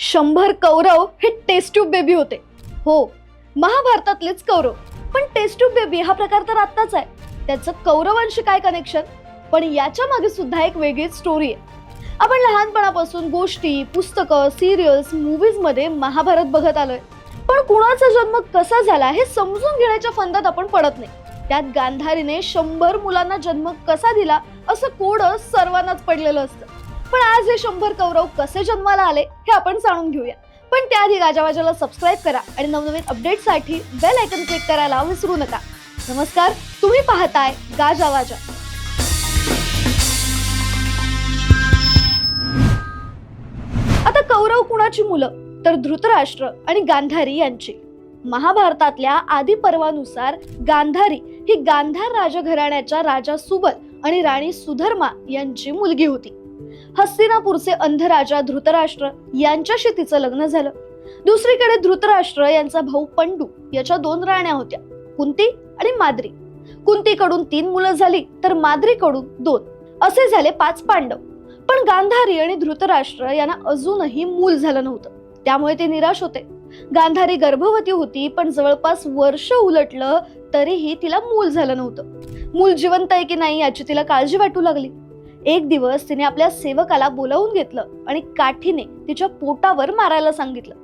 100 कौरव हे taste tube baby होते. हो, महाभारतातलेच कौरव. पण टेस्ट ट्यूब बेबी हा प्रकार तर आत्ताच आहे. त्याचं कौरवांशी काय कनेक्शन? पण याच्या मागे सुद्धा एक वेगळीच स्टोरी आहे. आपण लहानपणापासून गोष्टी, पुस्तकं, सिरियल्स, मूवीज मध्ये महाभारत बघत आलोय. पण कुणाचा जन्म कसा झाला हे समजून घेण्याच्या फंदात आपण पडत नाही. त्यात गांधारीने 100 मुलांना जन्म कसा दिला असं कोड सर्वांनाच पडलेलं असतं. पण आज हे 100 कौरव कसे जन्माला आले हे आपण जाणून घेऊया. पण त्याआधी गाजावाजाला सबस्क्राईब करा आणि नवनवीन अपडेटसाठी बेल आयकॉन क्लिक करायला विसरू नका. नमस्कार, तुम्ही पाहताय गाजावाजा. आता कौरव कुणाची मुलं? तर धृतराष्ट्र आणि गांधारी यांची. महाभारतातल्या आदी पर्वानुसार गांधारी ही गांधार राजघराण्याच्या राजा सुबल आणि राणी सुधर्मा यांची मुलगी होती. हस्तिनापूरचे अंध राजा धृतराष्ट्र यांच्याशी तिचं लग्न झालं. दुसरीकडे धृतराष्ट्र यांचा भाऊ पंडू याच्या 2 राण्या होत्या, कुंती आणि माद्री. कुंतीकडून 3 मुलं झाली तर माद्रीकडून 2. असे झाले 5 पांडव. पण गांधारी आणि धृतराष्ट्र यांना अजूनही मूल झालं नव्हतं. त्यामुळे ते निराश होते. गांधारी गर्भवती होती, पण जवळपास वर्ष उलटलं तरीही तिला मूल झालं नव्हतं. मूल जिवंत आहे की नाही याची तिला काळजी वाटू लागली. एक दिवस तिने आपल्या सेवकाला बोलावून घेतलं आणि काठीने तिच्या पोटावर मारायला सांगितलं.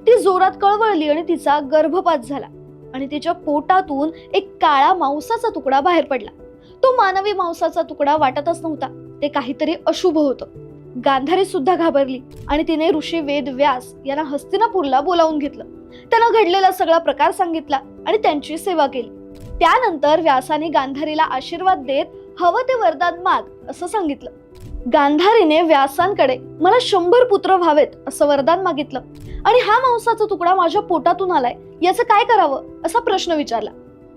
ती जोरात कळवळली आणि तिचा गर्भपात झाला आणि तिच्या पोटातून एक काळा मांसाचा तुकडा बाहेर पडला. तो मानवी मांसाचा तुकडा वाटतच नव्हता. ते काहीतरी अशुभ होतं. गांधारी सुद्धा घाबरली आणि तिने ऋषी वेद व्यास यांना हस्तिनापूरला बोलावून घेतलं. त्यांना घडलेला सगळा प्रकार सांगितला आणि त्यांची सेवा केली. त्यानंतर व्यासाने गांधारीला आशीर्वाद देत हवं ते वरदान माग असं सांगितलं. गांधारीने व्यासांकडे मला 100 पुत्र व्हावेत असं वरदान मागितलं आणि हा मांसाचा तुकडा माझ्या पोटातून आलाय, याचं काय करावं असा प्रश्न विचारला.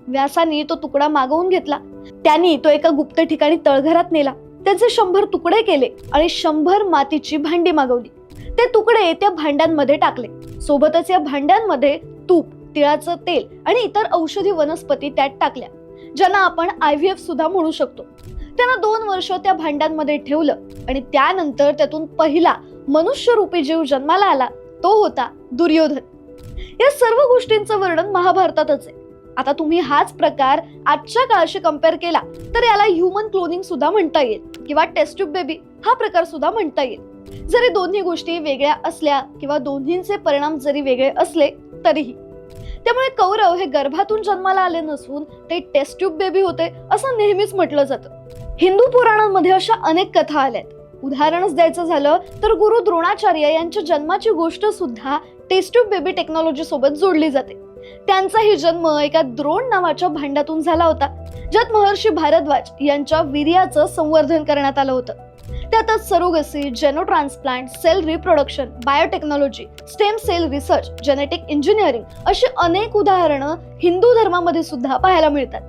व्यासांनी तो तुकडा मागवून घेतला. त्यांनी तो एका गुप्त ठिकाणी तळघरात नेला. त्याचे 100 तुकडे केले आणि 100 मातीची भांडी मागवली. ते तुकडे त्या भांड्यांमध्ये टाकले. सोबतच या भांड्यांमध्ये तूप, तिळाचं तेल आणि इतर औषधी वनस्पती त्यात टाकल्या, ज्यांना आपण IVF सुद्धा म्हणू शकतो. त्यांना 2 वर्ष त्या भांड्यांमध्ये ठेवलं आणि त्यानंतर त्यातून पहिला मनुष्यरूपी जीव जन्माला आला. तो होता दुर्योधन. या सर्व गोष्टींचं वर्णन महाभारतातच आहे. आता तुम्ही हाच प्रकार आजच्या काळाशी कम्पेअर केला तर याला ह्युमन क्लोनिंग सुद्धा म्हणता येईल किंवा टेस्ट ट्यूब बेबी हा प्रकार सुद्धा म्हणता येईल. जरी दोन्ही गोष्टी वेगळ्या असल्या किंवा दोन्हींचे परिणाम जरी वेगळे असले तरीही. त्यामुळे कौरव हे गर्भातून जन्माला आले नसून ते टेस्ट ट्यूब बेबी होते असं नेहमीच म्हटलं जातं. हिंदू पुराणांमध्ये अशा अनेक कथा आल्यात. उदाहरणच द्यायचं झालं तर गुरु द्रोणाचार्य यांच्या जन्माची गोष्ट सुद्धा टेस्ट ट्यूब बेबी टेक्नॉलॉजी सोबत जोडली जाते. त्यांचाही जन्म एका द्रोण नावाच्या भांड्यातून झाला होता, ज्यात महर्षी भारद्वाज यांच्या वीर्याचं संवर्धन करण्यात आलं होतं. त्यातच surrogacy, xenotransplant, cell reproduction, biotechnology, stem cell research, genetic engineering अशी अनेक उदाहरणं हिंदू धर्मामध्ये सुद्धा पाहायला मिळतात.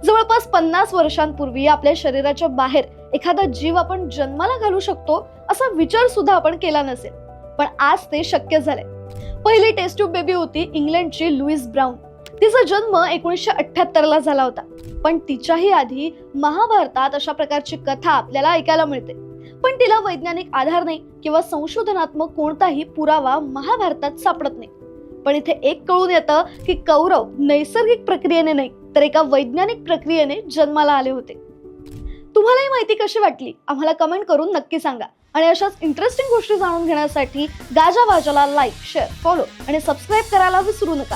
जवळपास 50 वर्षांपूर्वी आपल्या शरीराच्या बाहेर एखादा जीव आपण जन्माला घालू शकतो असा विचार सुद्धा आपण केला नसेल. पण आज ते शक्य झालंय. पहिली टेस्ट ट्यूब बेबी होती इंग्लंडची लुईस ब्राउन. तिचा जन्म 1978 ला झाला होता. पण तिच्याही आधी महाभारतात अशा प्रकारची कथा आपल्याला ऐकायला मिळते. पण तिला वैज्ञानिक आधार नाही किंवा संशोधनात्मक कोणताही पुरावा महाभारतात सापडत नाही. पण इथे एक कळून येतं की कौरव नैसर्गिक प्रक्रियेने नाही तर एका वैज्ञानिक प्रक्रियेने जन्माला आले होते. तुम्हाला ही माहिती कशी वाटली आम्हाला कमेंट करून नक्की सांगा. आणि अशाच इंटरेस्टिंग गोष्टी जाणून घेण्यासाठी गाजावाजाला लाईक, शेअर, फॉलो आणि सबस्क्राईब करायला विसरू नका.